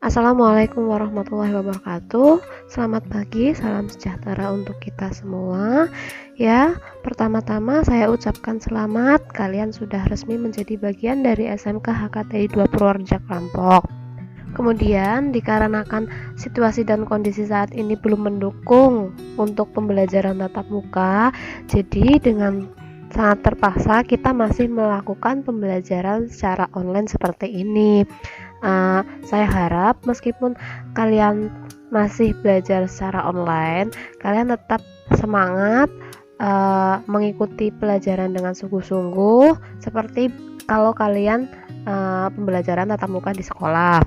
Assalamualaikum warahmatullahi wabarakatuh. Selamat pagi, salam sejahtera untuk kita semua. Ya, pertama-tama saya ucapkan selamat, kalian sudah resmi menjadi bagian dari SMK HKTI 2 Purworejo Rampok. Kemudian, dikarenakan situasi dan kondisi saat ini belum mendukung untuk pembelajaran tatap muka, jadi dengan sangat terpaksa kita masih melakukan pembelajaran secara online seperti ini. Saya harap meskipun kalian masih belajar secara online, kalian tetap semangat mengikuti pelajaran dengan sungguh-sungguh seperti kalau kalian pembelajaran tatap muka di sekolah.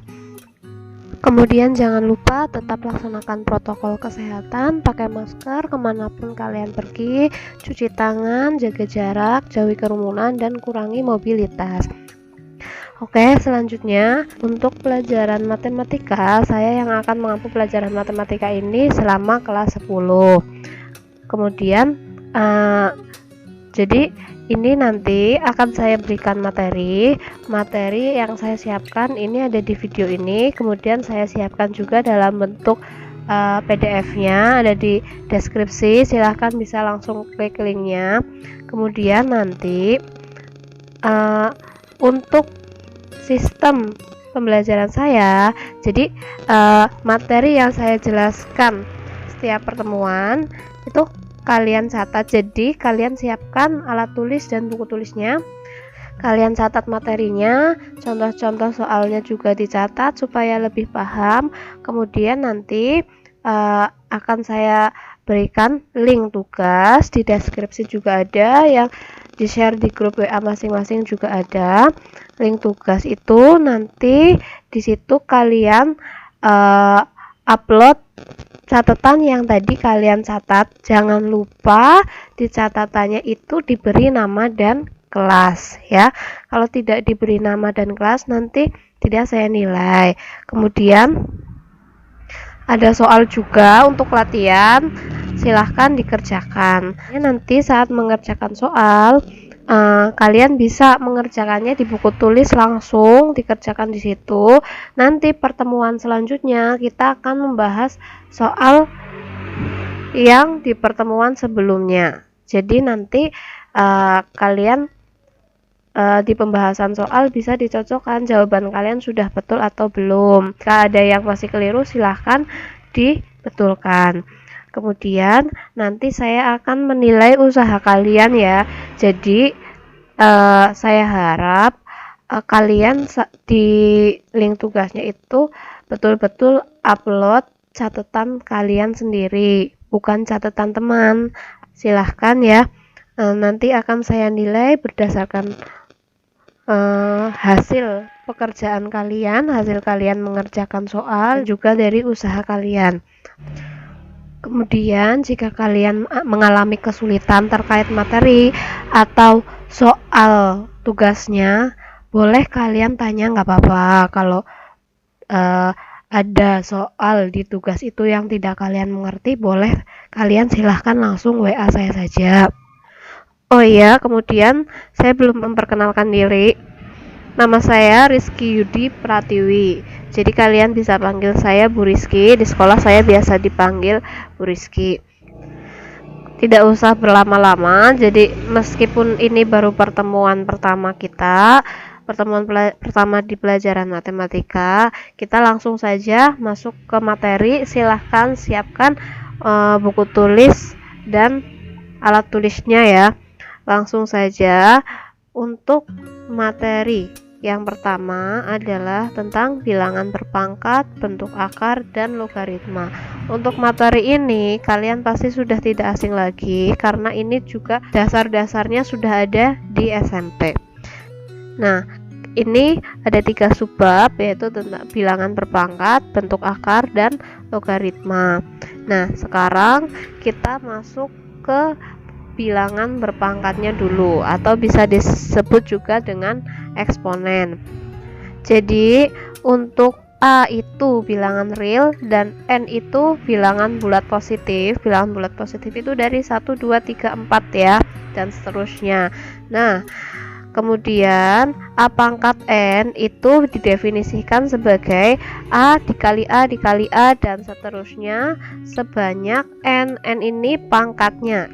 Kemudian jangan lupa tetap laksanakan protokol kesehatan, pakai masker kemanapun kalian pergi, cuci tangan, jaga jarak, jauhi kerumunan, dan kurangi mobilitas. Oke, selanjutnya untuk pelajaran matematika, saya yang akan mengampu pelajaran matematika ini selama kelas 10. Kemudian jadi ini nanti akan saya berikan materi yang saya siapkan ini ada di video ini, kemudian saya siapkan juga dalam bentuk PDF-nya ada di deskripsi, silahkan bisa langsung klik linknya. Kemudian nanti untuk sistem pembelajaran saya, jadi materi yang saya jelaskan setiap pertemuan itu kalian catat, jadi kalian siapkan alat tulis dan buku tulisnya, kalian catat materinya, contoh-contoh soalnya juga dicatat supaya lebih paham. Kemudian nanti akan saya berikan link tugas di deskripsi, juga ada yang di share di grup WA masing-masing, juga ada link tugas itu. Nanti di situ kalian upload catatan yang tadi kalian catat. Jangan lupa di catatannya itu diberi nama dan kelas ya. Kalau tidak diberi nama dan kelas nanti tidak saya nilai. Kemudian ada soal juga untuk latihan, silahkan dikerjakan. Nanti saat mengerjakan soal kalian bisa mengerjakannya di buku tulis, langsung dikerjakan di situ. Nanti pertemuan selanjutnya kita akan membahas soal yang di pertemuan sebelumnya. Jadi nanti kalian di pembahasan soal bisa dicocokkan jawaban kalian sudah betul atau belum. Jika ada yang masih keliru silahkan dibetulkan. Kemudian nanti saya akan menilai usaha kalian ya. Jadi saya harap kalian di link tugasnya itu betul-betul upload catatan kalian sendiri, bukan catatan teman. Silahkan ya. Nanti akan saya nilai berdasarkan hasil pekerjaan kalian, hasil kalian mengerjakan soal, juga dari usaha kalian. Kemudian jika kalian mengalami kesulitan terkait materi atau soal tugasnya, boleh kalian tanya, nggak apa-apa. Kalau ada soal di tugas itu yang tidak kalian mengerti, boleh kalian silahkan langsung WA saya saja. Oh iya, kemudian saya belum memperkenalkan diri. Nama saya Rizky Yudi Pratiwi. Jadi kalian bisa panggil saya Bu Rizky. Di sekolah saya biasa dipanggil Bu Rizky. Tidak usah berlama-lama. Jadi meskipun ini baru pertemuan pertama kita, pertemuan pertama di pelajaran matematika, kita langsung saja masuk ke materi. Silahkan siapkan buku tulis dan alat tulisnya ya. Langsung saja untuk materi. Yang pertama adalah tentang bilangan berpangkat, bentuk akar, dan logaritma. Untuk materi ini kalian pasti sudah tidak asing lagi karena ini juga dasar-dasarnya sudah ada di SMP. Nah, ini ada 3 subbab, yaitu tentang bilangan berpangkat, bentuk akar, dan logaritma. Nah, sekarang kita masuk ke bilangan berpangkatnya dulu, atau bisa disebut juga dengan eksponen. Jadi untuk A itu bilangan real dan N itu bilangan bulat positif. Bilangan bulat positif itu dari 1, 2, 3, 4 ya, dan seterusnya. Nah, Kemudian A pangkat N itu didefinisikan sebagai A dikali A dikali A dan seterusnya sebanyak N. N ini pangkatnya.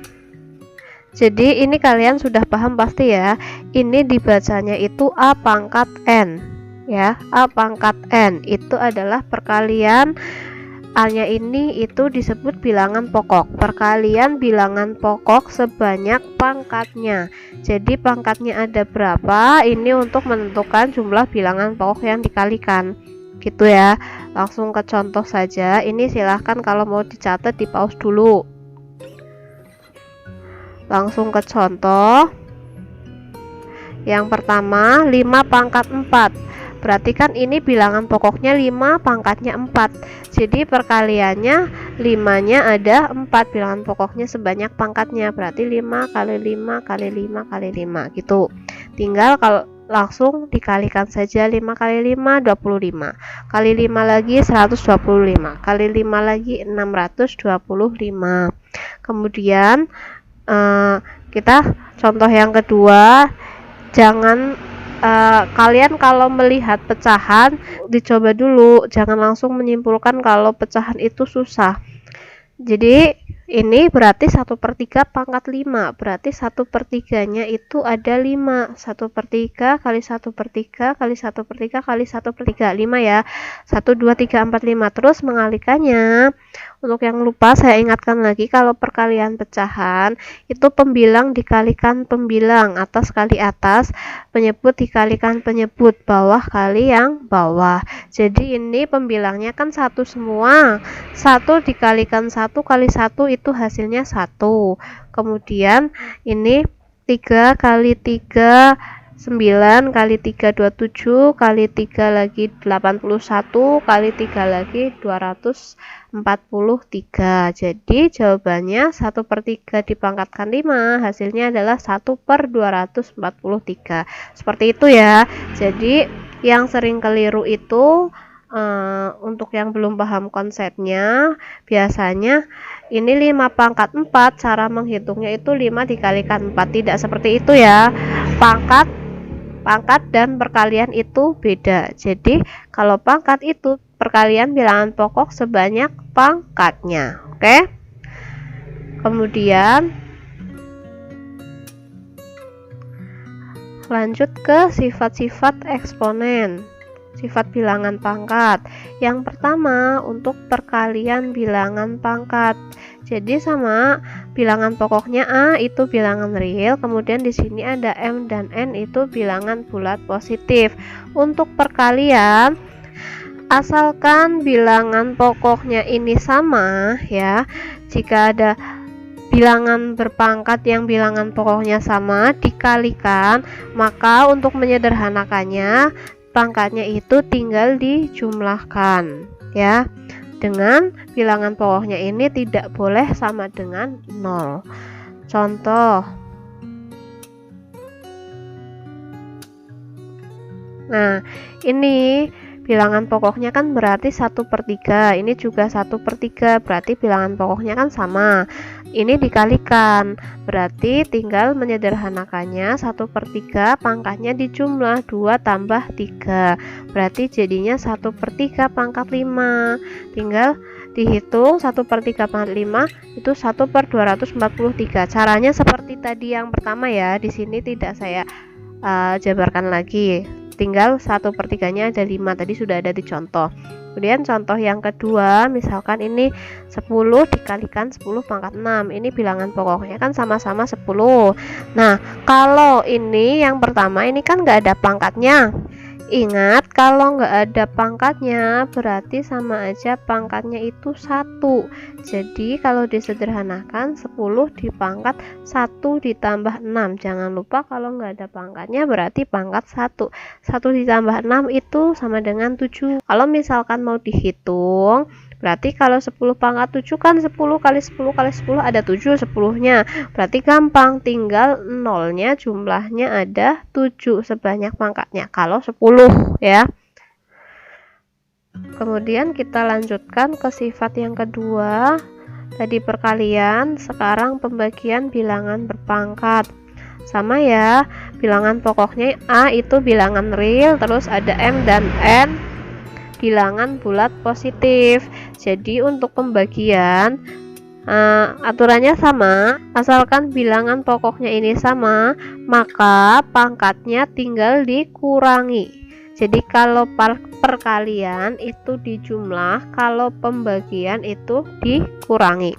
Jadi ini kalian sudah paham pasti ya. Ini dibacanya itu A pangkat N ya. A pangkat N itu adalah perkalian A-nya ini itu disebut bilangan pokok. Perkalian bilangan pokok sebanyak pangkatnya. Jadi pangkatnya ada berapa? Ini untuk menentukan jumlah bilangan pokok yang dikalikan. Gitu ya. Langsung ke contoh saja. Ini silahkan kalau mau dicatat di pause dulu. Langsung ke contoh. Yang pertama 5 pangkat 4. Berarti kan ini bilangan pokoknya 5, pangkatnya 4. Jadi perkaliannya 5-nya ada 4, bilangan pokoknya sebanyak pangkatnya. Berarti 5 kali 5 kali 5 kali 5 gitu. Tinggal kalau langsung dikalikan saja 5 kali 5 25. Kali 5 lagi 125. Kali 5 lagi 625. Kemudian kita contoh yang kedua, jangan kalian kalau melihat pecahan dicoba dulu, jangan langsung menyimpulkan kalau pecahan itu susah. Jadi ini berarti 1/3 pangkat 5, berarti 1/3-nya itu ada 5. 1/3 kali 1/3 kali 1/3 kali 1/3, 5 ya. 1, 2, 3, 4, 5. Terus mengalikannya. Untuk yang lupa saya ingatkan lagi, kalau perkalian pecahan itu pembilang dikalikan pembilang, atas kali atas, penyebut dikalikan penyebut, bawah kali yang bawah. Jadi ini pembilangnya kan 1 semua. 1 dikalikan 1 kali 1 itu hasilnya 1. Kemudian ini 3 kali 3 9 kali 3 27 kali 3 lagi 81 kali 3 lagi 243. Jadi jawabannya 1/3 dipangkatkan 5, hasilnya adalah 1/243. Seperti itu ya. Jadi yang sering keliru itu untuk yang belum paham konsepnya, biasanya ini 5 pangkat 4, cara menghitungnya itu 5 dikalikan 4, tidak seperti itu ya. Pangkat dan perkalian itu beda. Jadi kalau pangkat itu perkalian bilangan pokok sebanyak pangkatnya. Oke. Kemudian lanjut ke sifat-sifat eksponen. Sifat bilangan pangkat. Yang pertama untuk perkalian bilangan pangkat. Jadi sama bilangan pokoknya A itu bilangan real, kemudian di sini ada M dan N itu bilangan bulat positif. Untuk perkalian, asalkan bilangan pokoknya ini sama ya. Jika ada bilangan berpangkat yang bilangan pokoknya sama dikalikan, maka untuk menyederhanakannya pangkatnya itu tinggal dijumlahkan ya. Dengan bilangan pokoknya ini tidak boleh sama dengan 0. Contoh. Nah, ini bilangan pokoknya kan berarti 1/3, ini juga 1/3, berarti bilangan pokoknya kan sama. Ini dikalikan, berarti tinggal menyederhanakannya 1/3 pangkatnya dijumlah 2 tambah 3, berarti jadinya 1/3 pangkat 5. Tinggal dihitung 1/3 pangkat 5 itu 1/243. Caranya seperti tadi yang pertama ya, di sini tidak saya jabarkan lagi. Tinggal 1/3-nya ada 5, tadi sudah ada di contoh. Kemudian contoh yang kedua, misalkan ini 10 dikalikan 10 pangkat 6. Ini bilangan pokoknya kan sama-sama 10. Nah, kalau ini yang pertama ini kan nggak ada pangkatnya. Ingat, kalau nggak ada pangkatnya berarti sama aja pangkatnya itu 1. Jadi kalau disederhanakan 10 dipangkat 1 ditambah 6. Jangan lupa kalau nggak ada pangkatnya berarti pangkat 1. 1 ditambah 6 itu sama dengan 7. Kalau misalkan mau dihitung, berarti kalau 10 pangkat 7 kan 10 kali 10 kali 10 ada 7 10-nya. Berarti gampang, tinggal 0-nya jumlahnya ada 7 sebanyak pangkatnya kalau 10 ya. Kemudian kita lanjutkan ke sifat yang kedua. Tadi perkalian, sekarang pembagian bilangan berpangkat. sama ya, bilangan pokoknya A itu bilangan real, terus ada M dan N bilangan bulat positif. Jadi untuk pembagian aturannya sama, asalkan bilangan pokoknya ini sama, maka pangkatnya tinggal dikurangi. Jadi kalau perkalian itu dijumlah, kalau pembagian itu dikurangi.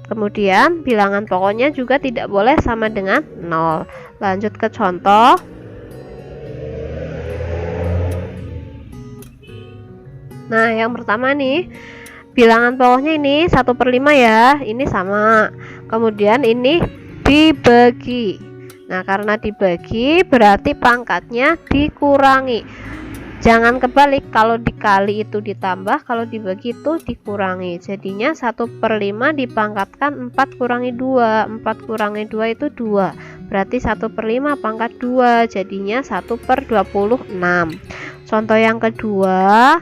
Kemudian bilangan pokoknya juga tidak boleh sama dengan 0. Lanjut ke contoh. Nah, yang pertama nih, bilangan pokoknya ini 1/5 ya, ini sama. Kemudian ini dibagi. Nah, karena dibagi berarti pangkatnya dikurangi. Jangan kebalik, kalau dikali itu ditambah, kalau dibagi itu dikurangi. Jadinya 1/5 dipangkatkan 4 kurangi 2. 4 kurangi 2 itu 2. Berarti 1/5 pangkat 2, jadinya 1/26. Contoh yang kedua,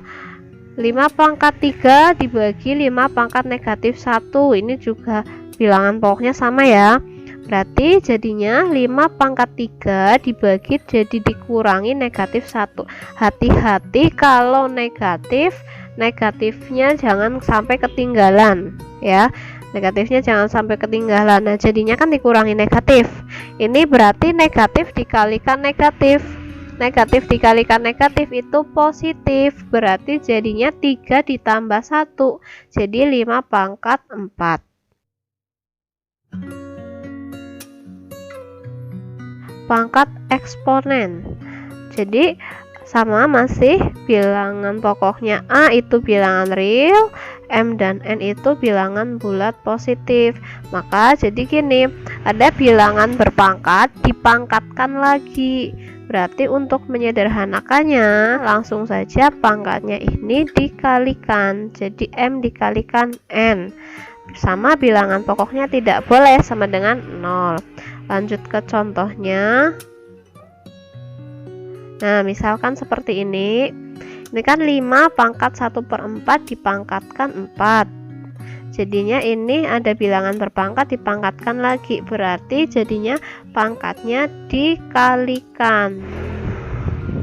5 pangkat 3 dibagi 5 pangkat negatif 1. Ini juga bilangan pokoknya sama ya. Berarti jadinya 5 pangkat 3 dibagi jadi dikurangi negatif 1. Hati-hati kalau negatifnya jangan sampai ketinggalan ya. Negatifnya jangan sampai ketinggalan. Nah, jadinya kan dikurangi negatif. Ini berarti negatif dikalikan negatif. Negatif dikalikan negatif itu positif, berarti jadinya 3 ditambah 1, jadi 5 pangkat 4. Pangkat eksponen, jadi sama, masih bilangan pokoknya A itu bilangan real, M dan N itu bilangan bulat positif. Maka jadi gini, ada bilangan berpangkat dipangkatkan lagi. Berarti untuk menyederhanakannya, langsung saja pangkatnya ini dikalikan, jadi M dikalikan N. Sama bilangan pokoknya tidak boleh sama dengan 0. Lanjut ke contohnya. Nah, misalkan seperti ini. Ini kan 5 pangkat 1/4 dipangkatkan 4. Jadinya ini ada bilangan berpangkat dipangkatkan lagi, berarti jadinya pangkatnya dikalikan.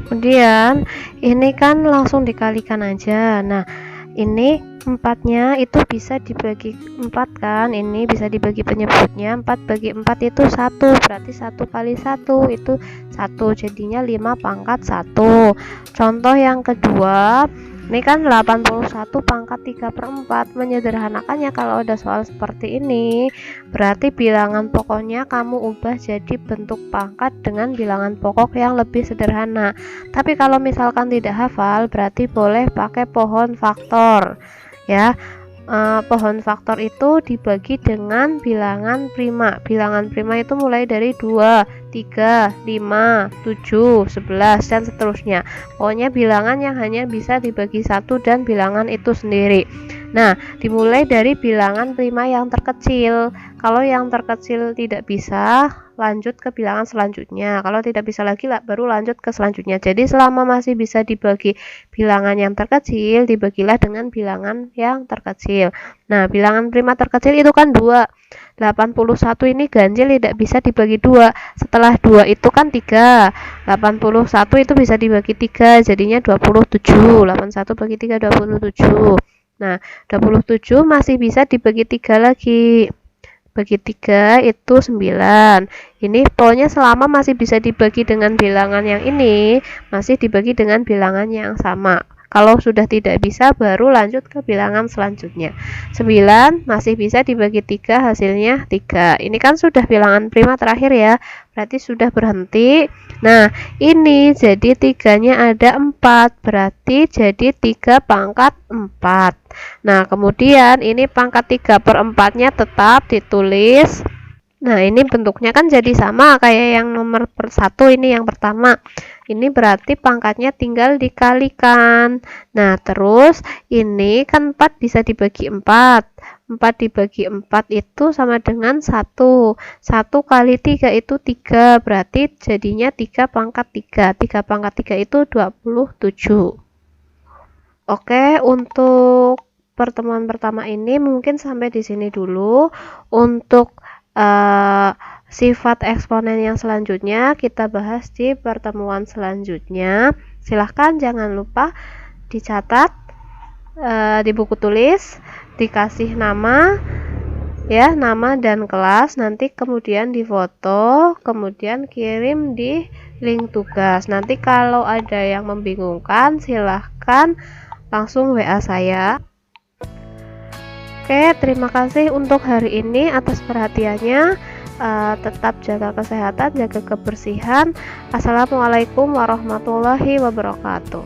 Kemudian ini kan langsung dikalikan aja. Nah, ini 4-nya itu bisa dibagi 4 kan, ini bisa dibagi penyebutnya. 4 bagi 4 itu 1, berarti 1 kali 1 itu 1, jadinya 5 pangkat 1. Contoh yang kedua, ini kan 81 pangkat 3/4. Menyederhanakannya kalau ada soal seperti ini, berarti bilangan pokoknya kamu ubah jadi bentuk pangkat dengan bilangan pokok yang lebih sederhana. Tapi kalau misalkan tidak hafal, berarti boleh pakai pohon faktor ya. Pohon faktor itu dibagi dengan bilangan prima. Bilangan prima itu mulai dari 2, 3, 5, 7, 11 dan seterusnya. Pokoknya bilangan yang hanya bisa dibagi 1 dan bilangan itu sendiri. Nah, dimulai dari bilangan prima yang terkecil. Kalau yang terkecil tidak bisa, lanjut ke bilangan selanjutnya. Kalau tidak bisa lagi, baru lanjut ke selanjutnya. Jadi selama masih bisa dibagi bilangan yang terkecil, dibagilah dengan bilangan yang terkecil. Nah, bilangan prima terkecil itu kan 2. 81 ini ganjil, tidak bisa dibagi 2. Setelah 2 itu kan 3. 81 itu bisa dibagi 3, jadinya 27. 81 bagi 3 27. Nah, 27 masih bisa dibagi 3 lagi. Bagi 3 itu 9. Ini pokoknya selama masih bisa dibagi dengan bilangan yang ini, masih dibagi dengan bilangan yang sama. Kalau sudah tidak bisa, baru lanjut ke bilangan selanjutnya. 9 masih bisa dibagi 3, hasilnya 3. Ini kan sudah bilangan prima terakhir ya, berarti sudah berhenti. Nah, ini jadi 3-nya ada 4, berarti jadi 3 pangkat 4. Nah, kemudian ini pangkat 3/4-nya tetap ditulis. Nah, ini bentuknya kan jadi sama kayak yang nomor 1 ini, yang pertama. Ini berarti pangkatnya tinggal dikalikan. Nah, terus ini kan 4 bisa dibagi 4. 4 dibagi 4 itu sama dengan 1. 1 kali 3 itu 3, berarti jadinya 3 pangkat 3. 3 pangkat 3 itu 27. Oke, untuk pertemuan pertama ini mungkin sampai di sini dulu. Untuk sifat eksponen yang selanjutnya kita bahas di pertemuan selanjutnya. Silahkan jangan lupa dicatat di buku tulis, dikasih nama ya, nama dan kelas, nanti kemudian difoto, kemudian kirim di link tugas. Nanti kalau ada yang membingungkan silahkan langsung WA saya. Oke, terima kasih untuk hari ini atas perhatiannya. Tetap jaga kesehatan, jaga kebersihan. Assalamualaikum warahmatullahi wabarakatuh.